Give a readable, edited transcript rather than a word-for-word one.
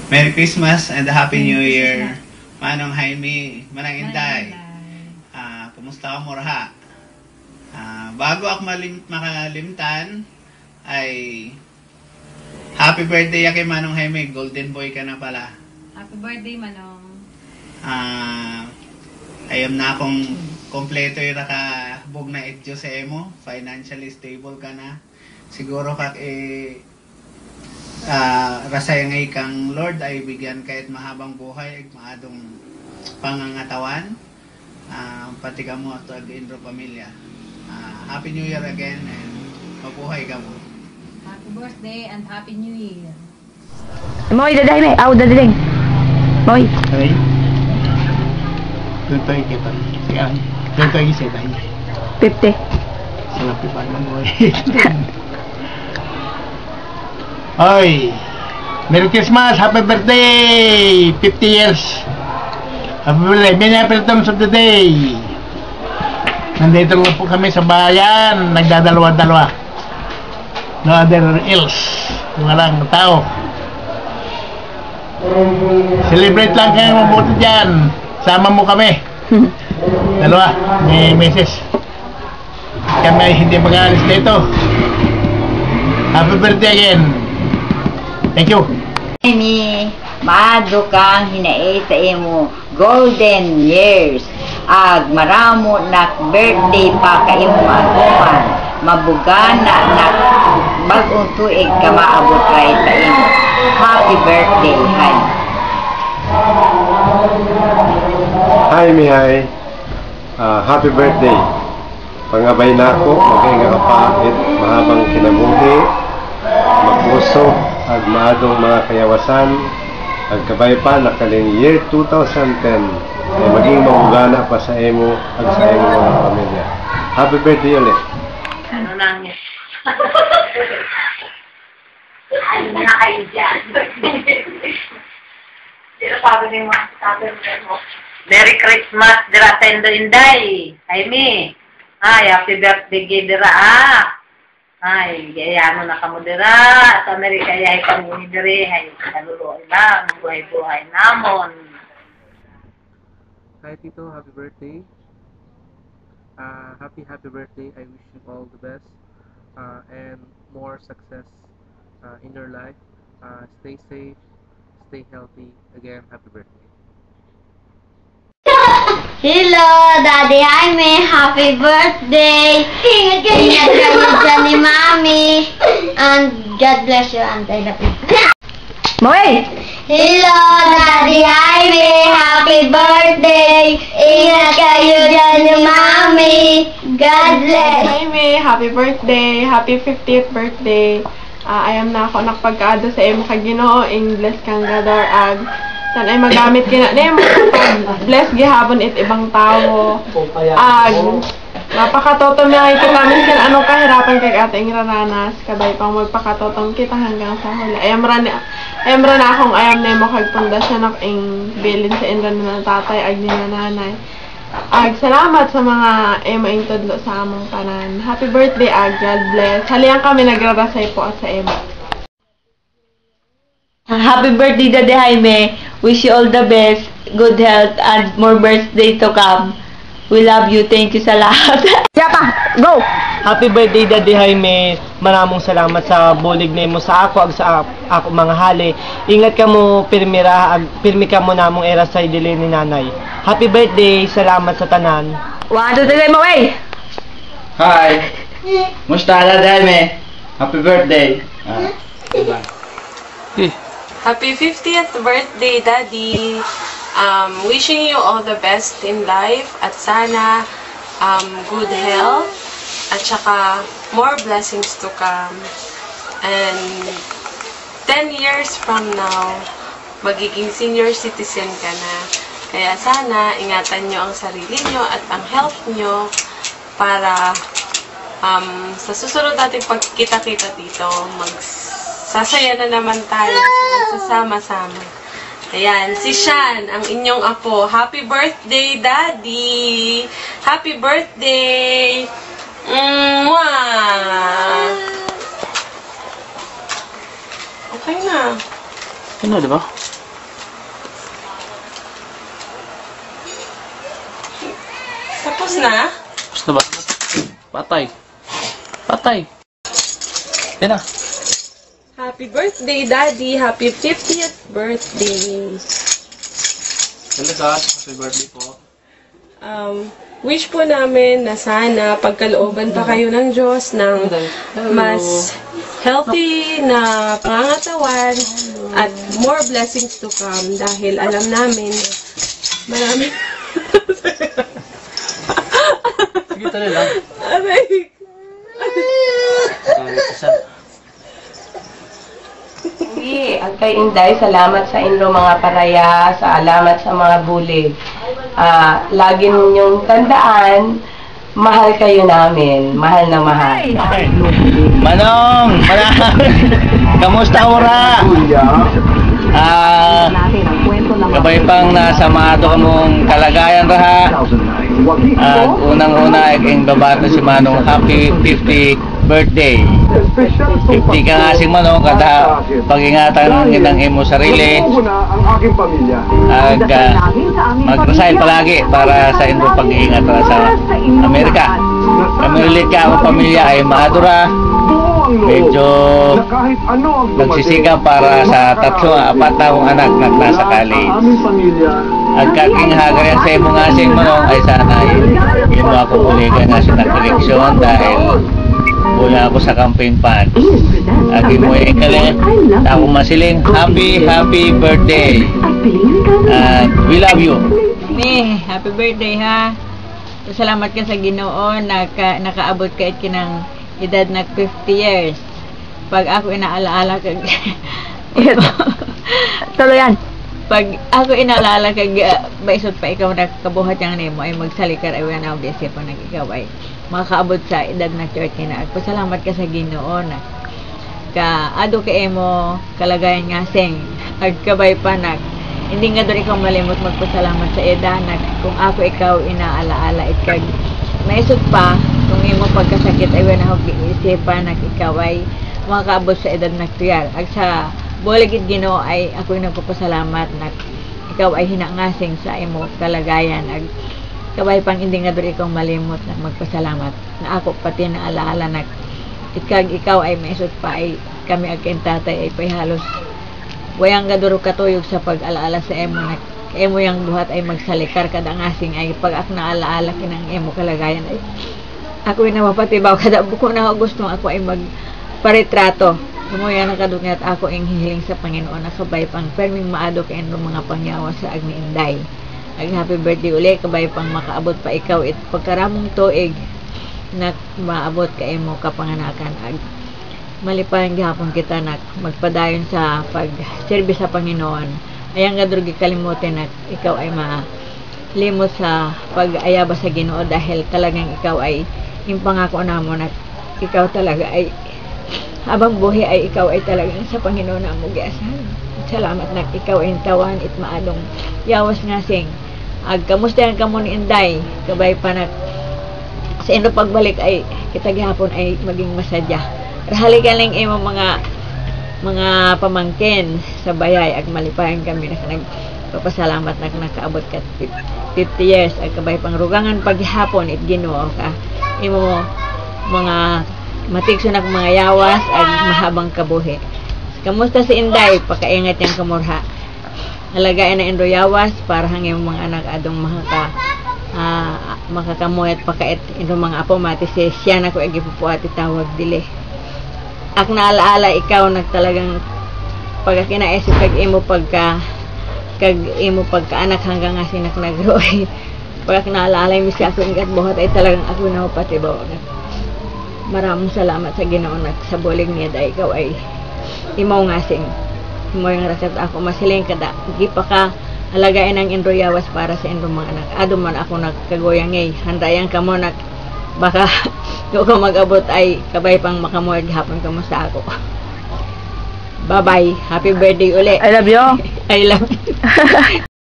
Merry Christmas and Happy New Year. Manong Jaime, Manang Inday. Kumusta ka murha? Bago ako makalimtan, ay happy birthday kay Manong Jaime. Golden boy ka na pala. Happy birthday, Manong. Ayam na akong kompleto yung nakabog na edyo sa emo. Financially stable ka na. Siguro kak rasay ngay kang Lord ay bigyan kahit mahabang buhay at maadong pangangatawan. Pati ka mo at Indro pamilya. Happy New Year again and mabuhay ka mo. Happy birthday and Happy New Year. Moy, dadahin eh. Aw, dadahin. Moy. Okay. Doon tayo kita. Sige, doon tayo isa tayo. 50. Sarap pa naman mo eh. Oy! Merry Christmas! Happy birthday! 50 years! Happy birthday! Many happy returns of the day! Nandito lang po kami sa bayan. Nagdadalawa-dalawa. No other else. Walang tao. Celebrate lang kayo mabuti dyan. Sama mo kami. Dalawa. May meses. Kami hindi mag-aalis dito. Happy birthday again. Thank you. Ni maado kang hinae sa imo golden years. Ag maramo nak birthday pa ka imo aguman. Mabugana nak bag-ong tuig ka maabot kay sa imo. Happy birthday, Jaime. Jaime, happy birthday. Pangabay na ako, maging kapait, mahabang kinabuhi, magpuso, ag maadong mga kayawasan, ag kabay pa nakaling year 2010, ay maging mabugana pa sa emo, ag sa emo mga pamilya. Happy birthday ulit. Ano lang yan? Ano na kayo dyan? Sino sabi ng mga sabi mo? Merry Christmas, dira Tendo Inday. Jaime. Ay, happy birthday, dira Ay, gayano na kamo dira. Sa Amerika, ay kami diri. Ay, naluloy lang. Buhay-buhay namon. Hi, Tito. Happy birthday. Happy birthday. I wish you all the best and more success in your life. Stay safe. Stay healthy. Again, happy birthday. Hello, Daddy Jaime. Happy birthday. Ingat kayo dyan ni Mami. And God bless you and I love you. Moy! Hello, Daddy Jaime. Happy birthday. Ingat kayo dyan ni Mami. God bless. Jaime, happy birthday. Happy 50th birthday. Ayam na ako nakpagkaado sa imo kag Ginoo. Bless kang gador ag san ay magamit kina nemo bless gihapon it ibang tao ag napakatotong na ito namin kan anong kahirapan kay ating raranas kabay pang magpakatotong kita hanggang sa huli ayam ra na akong ayam nemo kag pundasyon nak ing bilin sa inra na tatay ag ni nanay ag salamat sa mga emo ing tudlo sa among tanan. Happy birthday ag God bless. Haliang kami nagrarasay po at sa emo. Happy birthday, Daddy Jaime. Wish you all the best, good health, and more birthday to come. We love you. Thank you sa lahat. Yapa, go! Happy birthday, Daddy Jaime. Maraming salamat sa bulig nimo sa ako ag sa ako mga hali. Ingat ka mo, pirmi ka mo namong era sa dili ni nanay. Happy birthday, salamat sa tanan. 1, 2, 3, mo, wey! Hi! Musta, Daddy Jaime? Happy birthday! Happy 50th birthday, Daddy! Wishing you all the best in life at sana good health at saka more blessings to come. And 10 years from now, magiging senior citizen ka na. Kaya sana ingatan nyo ang sarili nyo at ang health nyo para sa susunod nating pagkita-kita dito, sasaya na naman tayo, magsasama-sama. Ayan, si Shan, ang inyong apo. Happy birthday, Daddy! Happy birthday! Mwah! Okay na. Ano, di ba? na. Gusto ba? Patay. Patay. Yan na. Happy birthday, Daddy. Happy 50th birthday. Hello, Dad. Happy birthday po. Wish po namin na sana pagkalooban pa kayo ng Diyos ng mas healthy na pangangatawan at more blessings to come dahil alam namin marami. Sige, tuloy lang. Aray. At kay Inday, salamat sa inyo mga paraya, salamat sa mga bulig. Lagi ninyong tandaan, mahal kayo namin, mahal na mahal. Manong! Kamusta ora? Kabay pang nasamado kamong kalagayan raha. At unang-una ay babato si Manong happy 50th birthday. 50 ka nga sing Manong, kada pag-ingatan ng imo sarili. At mag-resign palagi para sa imo pag-iingat sa Amerika. Kami ulit ka akong pamilya ay maadura. Medyo nagsisiga para sa 4 4 taong anak na nasa college. At kaking hagayan sa imo nga sing Manong ay sana imo ako uligan nga sa eleksyon dahil wala ako sa campaign fund. At imo ikali ako masiling happy birthday. And we love you. Happy birthday ha. Salamat ka sa Ginoo nakaabot ka kinang edad na 50 years. Pag ako inaalaala kag Tuloyan. Pag ako inaalaala kag baisod pa ikaw nakabuhat yang nimo ay magsalikar ay wala na obdesya pa nag ikaw ay makakaabot sa edad na 30 na. Pasalamat ka sa Ginoo na ado ka imo kalagayan nga sing agkabay pa nag hindi nga doon ikaw malimot magpasalamat sa edad na kung ako ikaw inaalaala ikag maisod pa kung imo pagkasakit ay wala na isipan na ikaw ay makakaabot sa edad na tuyar. Ag sa buligid Ginoo ay ako nagpapasalamat na ikaw ay hinangasing sa imo kalagayan. Ag kabay pang hindi nga doon ikaw malimot na magpasalamat na ako pati na alaala na ikaw ay maisod pa ay kami agking tatay ay payhalos wayang gaduro katuyog sa pag-alaala sa emo na emo yang buhat ay magsalikar kada ngasing ay pag ak naalaala kinang emo kalagayan ay ako ay napapatibaw kada buko na gusto ako ay magparetrato mo yan ang kadungat ako ang hihiling sa Panginoon na kabay pang perming maado kayo mga pangyawa sa Agni Inday. Ag happy birthday uli kabay pang makaabot pa ikaw it pagkaramong tuig na maabot kay mo kapanganakan. Ag malipayan gihapon kita na magpadayon sa pag-service sa Panginoon. Ayang gadrugi kalimutin na ikaw ay malimot sa pag-ayaba sa Ginoo dahil talagang ikaw ay yung pangako na mo na ikaw talaga ay habang buhay ay ikaw ay talagang sa Panginoon na mo giasahan. Salamat na ikaw ay tawan it maadong yawas nga sing. Ag kamustahan ka mo ni Inday kabay pa na sa ino pagbalik ay kita gihapon ay maging masadya. Rahali ka lang imo mga pamangkin sa bayay ag malipayan kami na nagpapasalamat na nakaabot ka 50 years ag kabay pang rugangan paghapon it Ginoo ka imo mga matigso na mga yawas ag mahabang kabuhi. Kamusta si Inday? Pakaingat yang kamurha. Alagayan na indo yawas para hang imo mga anak adong makakamuy at pakait indo mga apo mati siya na ko agipupuati tawag dili. Ak naalaala ikaw nagtalagang pagkakinaisip kag imo pagkaanak hanggang nga sinak nagroy. Pagka naalaala mi siya ako ingat buhat ay talagang ako na patibaw. Maraming salamat sa Ginoo na sa bulig niya dahil ikaw ay imaw ngasing. Imo yung rasat ako masiling kada di pa ka alagayan ng indroyawas para sa indro mga anak. Ado man ako nagkagoyang ngay. Handayan ka mo baka kung ka mag-abot ay kabay pang makamuhag hapon kamusta ako. Bye-bye. Happy birthday uli. I love you. I love you.